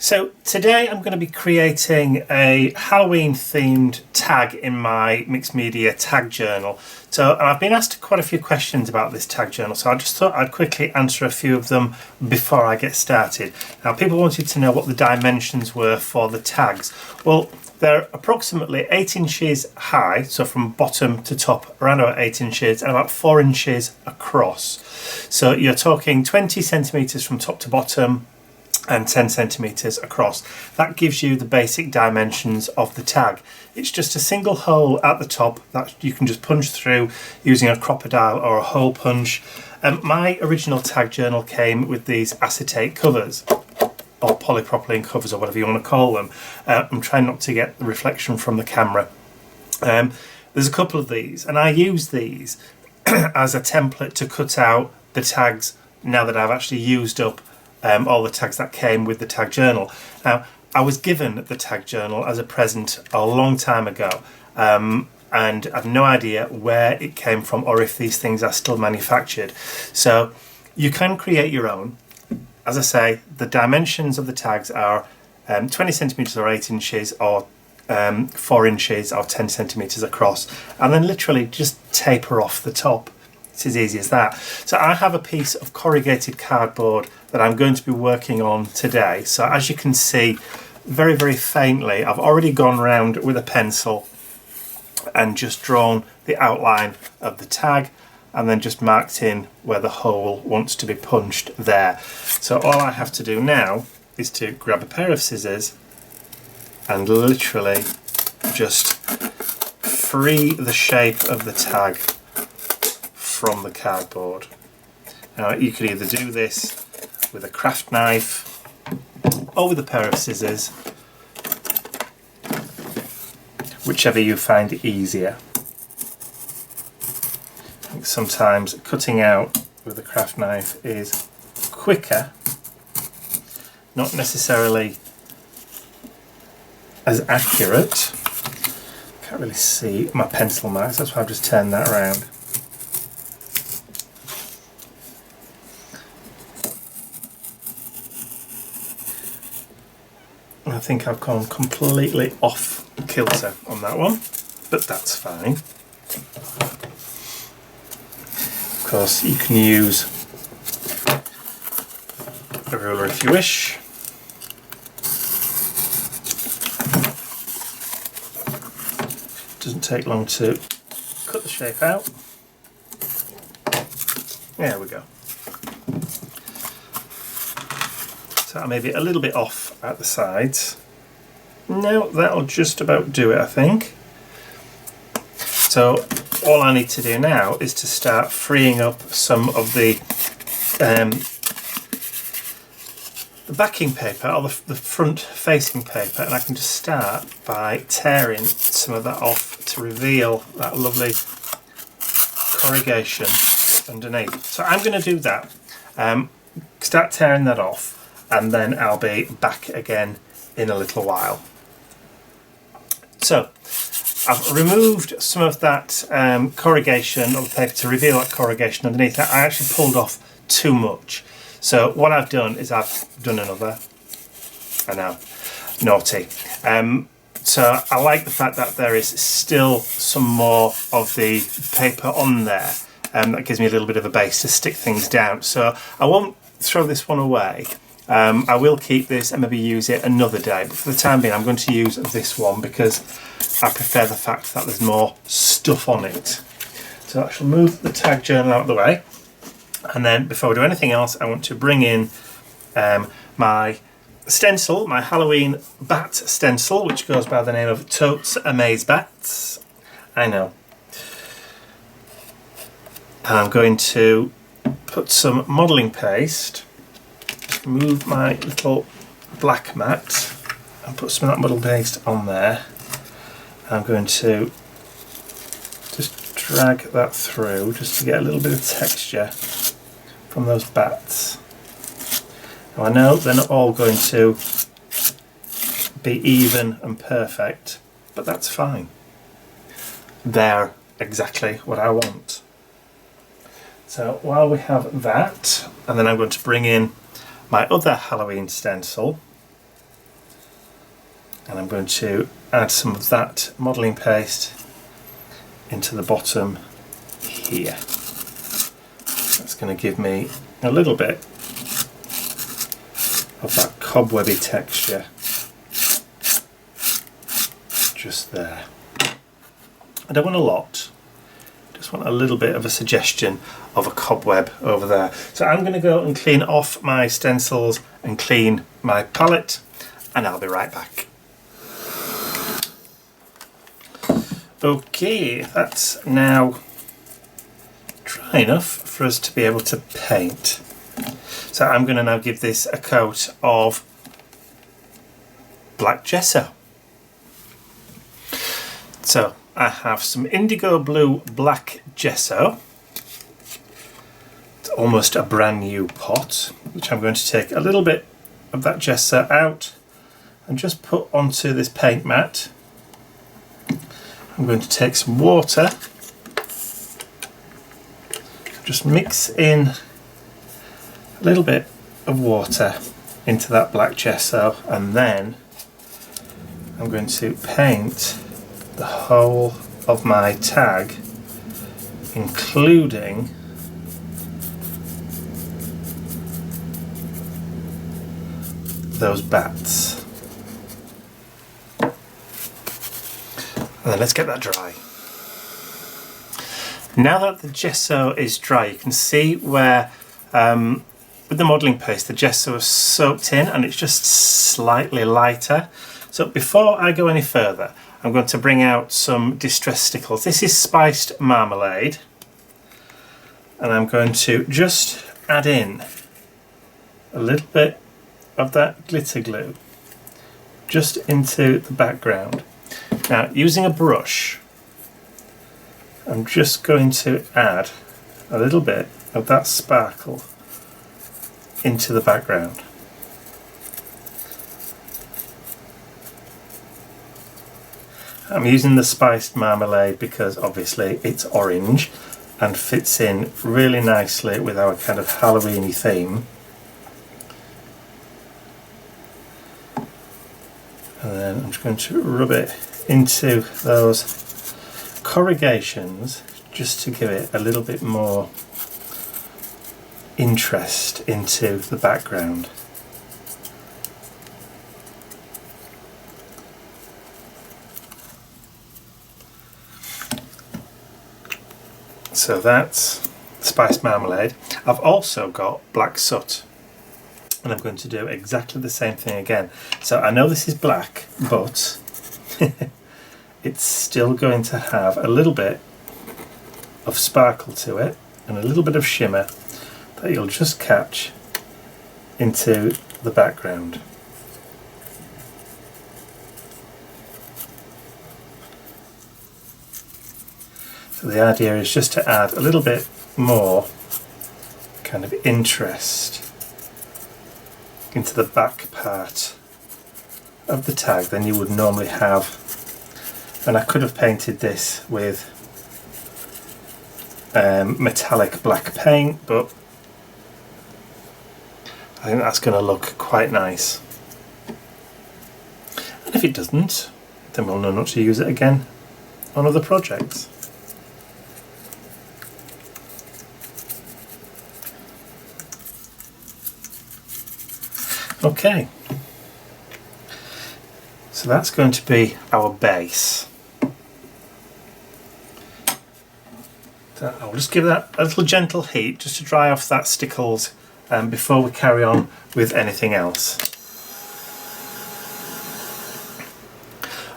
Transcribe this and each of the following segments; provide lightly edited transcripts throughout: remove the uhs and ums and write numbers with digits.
So today I'm going to be creating a Halloween themed tag in my mixed media tag journal. So I've been asked quite a few questions about this tag journal, so I just thought I'd quickly answer a few of them before I get started. Now, people wanted to know what the dimensions were for the tags. Well, they're approximately 8 inches high, so from bottom to top around about 8 inches, and about 4 inches across. So you're talking 20 centimeters from top to bottom and 10 centimeters across. That gives you the basic dimensions of the tag. It's just a single hole at the top that you can just punch through using a crocodile or a hole punch. My original tag journal came with these acetate covers, or polypropylene covers, or whatever you want to call them. I'm trying not to get the reflection from the camera. There's a couple of these, and I use these as a template to cut out the tags now that I've actually used up all the tags that came with the tag journal. Now, I was given the tag journal as a present a long time ago, and I've no idea where it came from or if these things are still manufactured. So you can create your own. As I say, the dimensions of the tags are 20 centimeters or 8 inches, or 4 inches or 10 centimeters across, and then literally just taper off the top. It's as easy as that. So I have a piece of corrugated cardboard that I'm going to be working on today. So as you can see, very, very faintly, I've already gone round with a pencil and just drawn the outline of the tag, and then just marked in where the hole wants to be punched there. So all I have to do now is to grab a pair of scissors and literally just free the shape of the tag from the cardboard. Now, you could either do this with a craft knife or with a pair of scissors, whichever you find easier. I think sometimes cutting out with a craft knife is quicker, not necessarily as accurate. Can't really see my pencil marks, that's why I've just turned that around. I think I've gone completely off kilter on that one, but that's fine. Of course, you can use a ruler if you wish. Doesn't take long to cut the shape out. There we go. So I may be a little bit off at the sides. No, that'll just about do it, I think. So all I need to do now is to start freeing up some of the backing paper, or the front facing paper, and I can just start by tearing some of that off to reveal that lovely corrugation underneath. So I'm going to do that, start tearing that off, and then I'll be back again in a little while. So I've removed some of that corrugation on the paper to reveal that corrugation underneath. I actually pulled off too much. So what I've done is I've done another. I know, naughty. So I like the fact that there is still some more of the paper on there. That gives me a little bit of a base to stick things down. So I won't throw this one away. I will keep this and maybe use it another day, but for the time being I'm going to use this one because I prefer the fact that there's more stuff on it. So I shall move the tag journal out of the way, and then before we do anything else I want to bring in my stencil, my Halloween bat stencil, which goes by the name of Totes Amaze Bats. I know. And I'm going to put some modelling paste, move my little black mat and put some of that modelling paste on there. I'm going to just drag that through just to get a little bit of texture from those bats. Now I know they're not all going to be even and perfect, but that's fine. They're exactly what I want. So while we have that, and then I'm going to bring in my other Halloween stencil, And I'm going to add some of that modelling paste into the bottom here. That's going to give me a little bit of that cobwebby texture just there. I don't want a lot, just want a little bit of a suggestion of a cobweb over there. So I'm going to go and clean off my stencils and clean my palette, and I'll be right back. Okay, that's now dry enough for us to be able to paint. So I'm going to now give this a coat of black gesso. So I have some indigo blue black gesso. It's almost a brand new pot, which I'm going to take a little bit of that gesso out and just put onto this paint mat. I'm going to take some water, just mix in a little bit of water into that black gesso, and then I'm going to paint the whole of my tag, including those bats. And then let's get that dry. Now that the gesso is dry, you can see where with the modelling paste the gesso is soaked in and it's just slightly lighter. So before I go any further, I'm going to bring out some distress stickles. This is spiced marmalade, and I'm going to just add in a little bit of that glitter glue just into the background. Now, using a brush, I'm just going to add a little bit of that sparkle into the background. I'm using the spiced marmalade because obviously it's orange and fits in really nicely with our kind of Halloween-y theme. And then I'm just going to rub it into those corrugations just to give it a little bit more interest into the background. So that's spiced marmalade. I've also got black soot, and I'm going to do exactly the same thing again. So I know this is black, but it's still going to have a little bit of sparkle to it and a little bit of shimmer that you'll just catch into the background. So the idea is just to add a little bit more kind of interest into the back part of the tag than you would normally have. And I could have painted this with metallic black paint, but I think that's going to look quite nice. And if it doesn't, then we'll know not to use it again on other projects. Okay, so that's going to be our base. So I'll just give that a little gentle heat just to dry off that stickles before we carry on with anything else.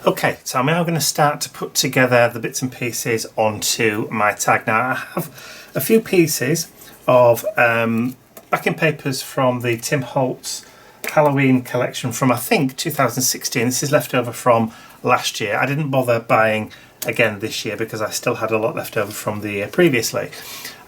Okay, so I'm now going to start to put together the bits and pieces onto my tag. Now I have a few pieces of backing papers from the Tim Holtz Halloween collection from I think 2016. This is left over from last year. I didn't bother buying again this year because I still had a lot left over from the year previously.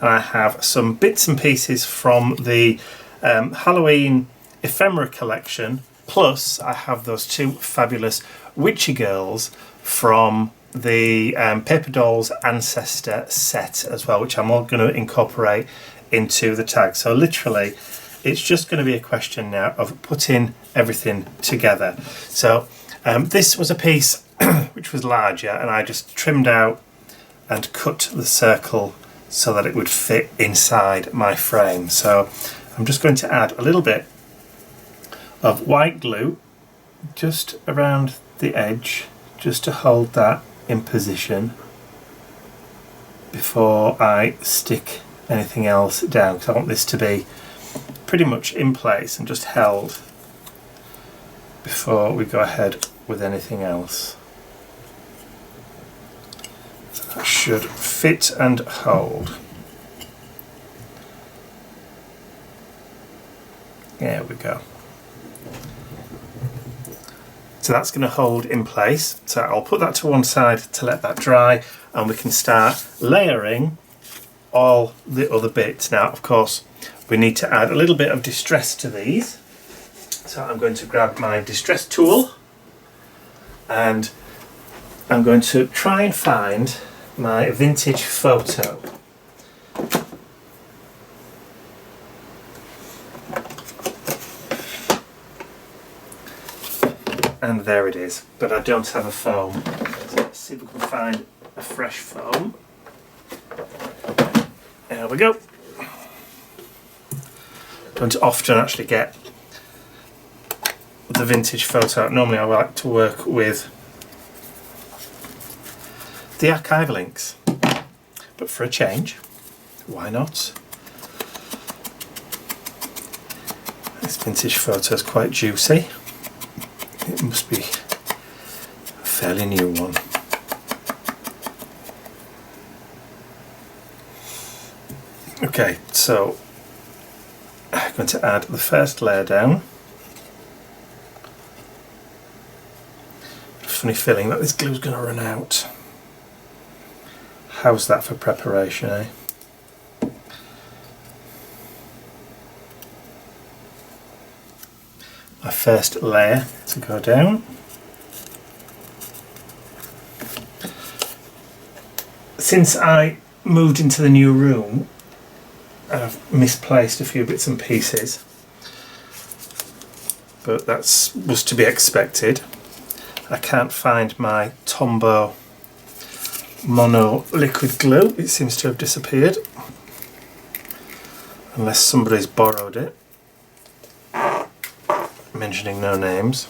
And I have some bits and pieces from the Halloween ephemera collection, plus I have those two fabulous witchy girls from the Paper Dolls Ancestor set as well, which I'm all going to incorporate into the tag. So literally it's just going to be a question now of putting everything together. So This was a piece which was larger, and I just trimmed out and cut the circle so that it would fit inside my frame. So I'm just going to add a little bit of white glue just around the edge, just to hold that in position before I stick anything else down, because I want this to be pretty much in place and just held before we go ahead with anything else. So that should fit and hold. There we go. So that's going to hold in place. So I'll put that to one side to let that dry, and we can start layering all the other bits. Now, of course, we need to add a little bit of distress to these. So I'm going to grab my distress tool, and I'm going to try and find my vintage photo. And there it is, but I don't have a foam. So let's see if we can find a fresh foam. There we go. Don't often actually get the vintage photo. Normally I like to work with the archive links, but for a change, why not? This vintage photo is quite juicy. It must be a fairly new one. Okay, so I'm going to add the first layer down. Funny feeling that this glue's going to run out. How's that for preparation, eh? My first layer to go down. Since I moved into the new room, I've misplaced a few bits and pieces, but that was to be expected. I can't find my Tombow mono liquid glue. It seems to have disappeared, unless somebody's borrowed it. Mentioning no names.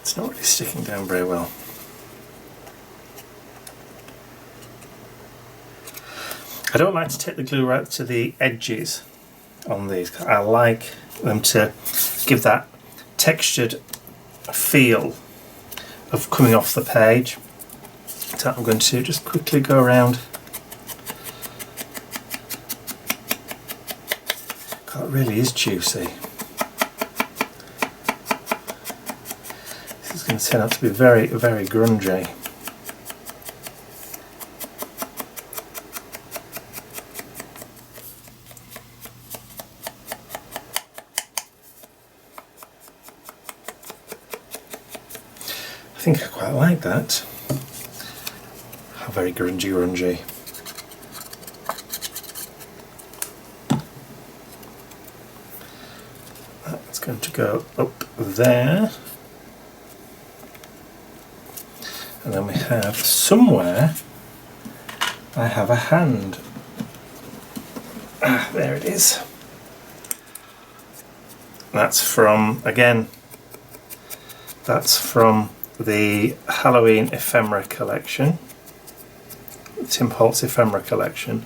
It's not really sticking down very well. I don't like to take the glue right to the edges on these. I like them to give that textured feel of coming off the page. So I'm going to just quickly go around. God, it really is juicy. This is going to turn out to be very, very grungy. I think I quite like that. How very grungy. That's going to go up there. And then we have somewhere, I have a hand. Ah, there it is. That's from, again, that's from the Halloween ephemera collection, Tim Holtz ephemera collection.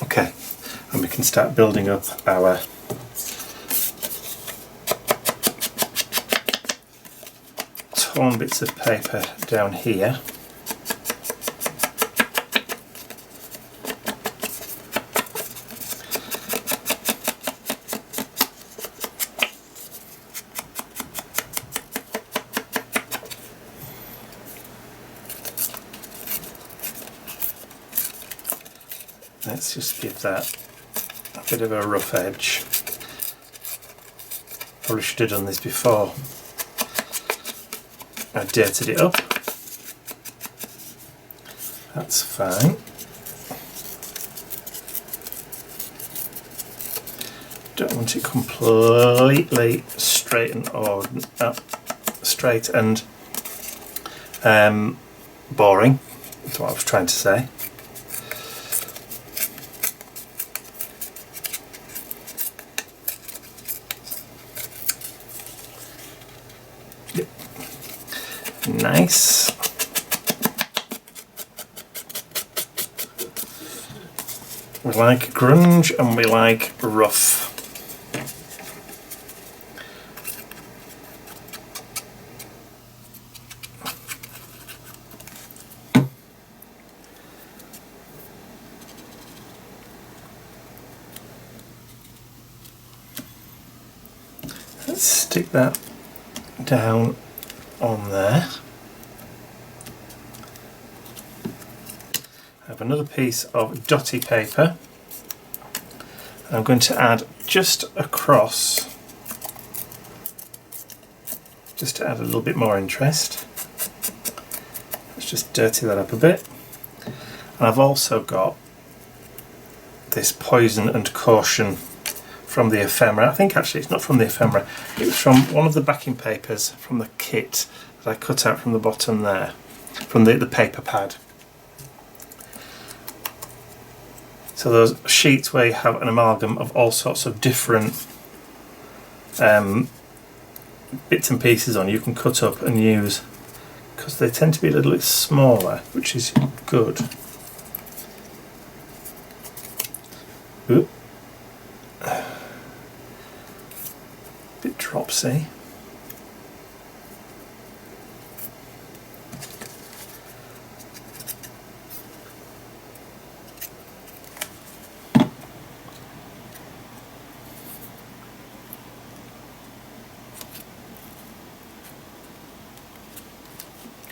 Okay, and we can start building up our torn bits of paper down here. Let's just give that a bit of a rough edge. Probably should have done this before I dirtied it up. That's fine. Don't want it completely straight and straight and boring. That's what I was trying to say. Yep. Nice. We like grunge and we like rough. Let's stick that down on there. I have another piece of dotty paper. I'm going to add just across, just to add a little bit more interest. Let's just dirty that up a bit. And I've also got this Poison and Caution from the ephemera. I think actually it's not from the ephemera, it was from one of the backing papers from the kit that I cut out from the bottom there, from the paper pad. So those sheets where you have an amalgam of all sorts of different bits and pieces on, you can cut up and use, because they tend to be a little bit smaller, which is good. Ooh. Bit dropsy.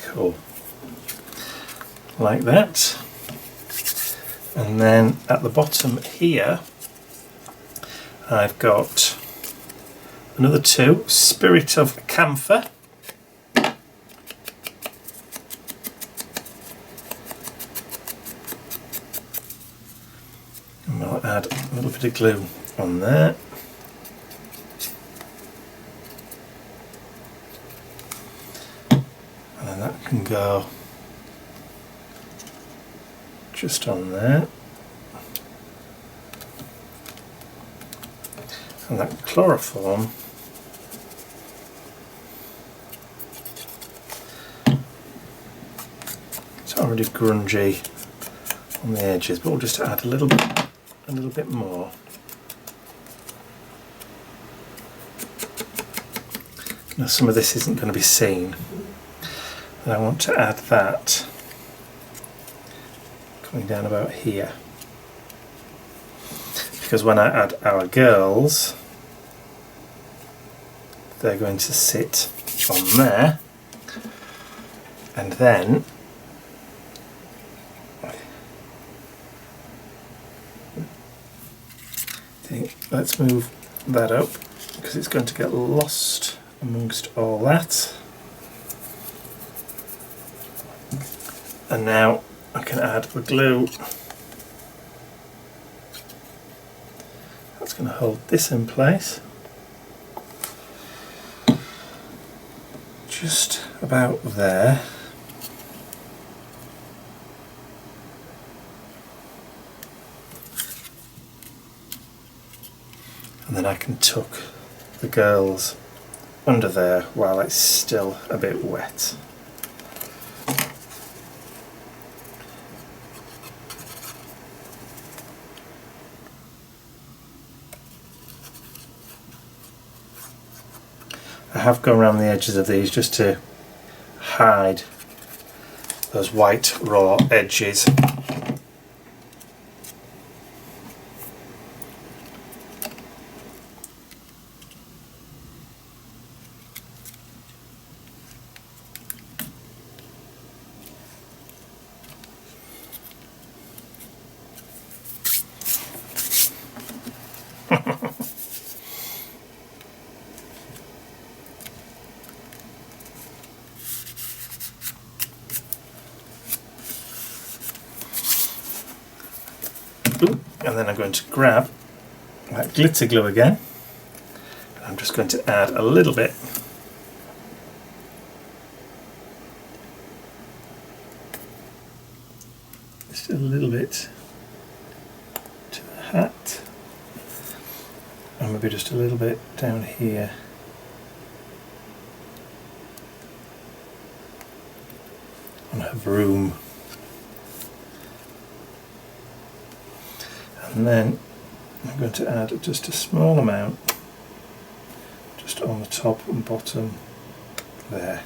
Cool. Like that. And then at the bottom here I've got another two, Spirit of Camphor. And I'll add a little bit of glue on there. And then that can go just on there. And that chloroform it's already grungy on the edges, but we'll just add a little bit more. Now some of this isn't going to be seen, and I want to add that coming down about here, because when I add our girls, they're going to sit on there, and then let's move that up because it's going to get lost amongst all that. And now I can add the glue. That's going to hold this in place. Just about there. And then I can tuck the girls under there while it's still a bit wet. I have gone around the edges of these just to hide those white raw edges. Ooh, and then I'm going to grab that glitter glue again. I'm just going to add a little bit to the hat, and maybe just a little bit down here. On her broom. And then I'm going to add just a small amount just on the top and bottom there.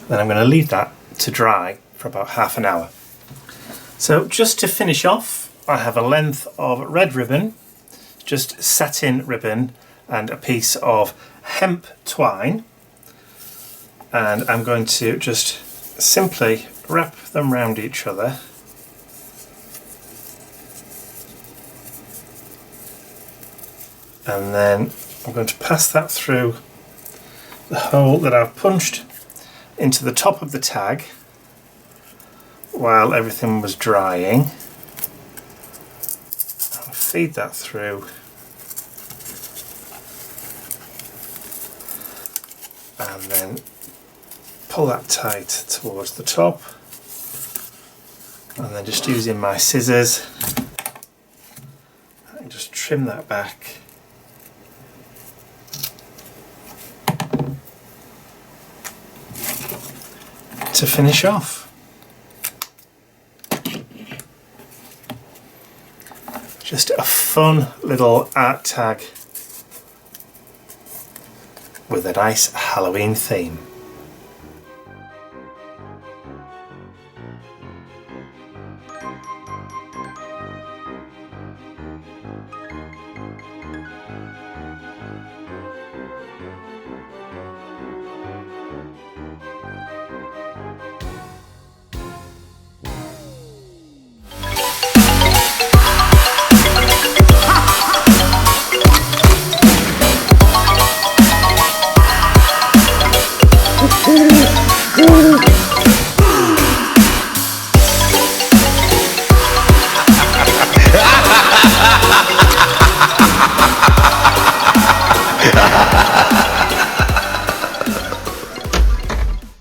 Then I'm going to leave that to dry for about half an hour. So just to finish off, I have a length of red ribbon, just satin ribbon, and a piece of hemp twine, and I'm going to just simply wrap them round each other and then I'm going to pass that through the hole that I've punched into the top of the tag while everything was drying. I'll feed that through and then pull that tight towards the top, and then just using my scissors I can just trim that back to finish off. Just a fun little art tag with a nice Halloween theme.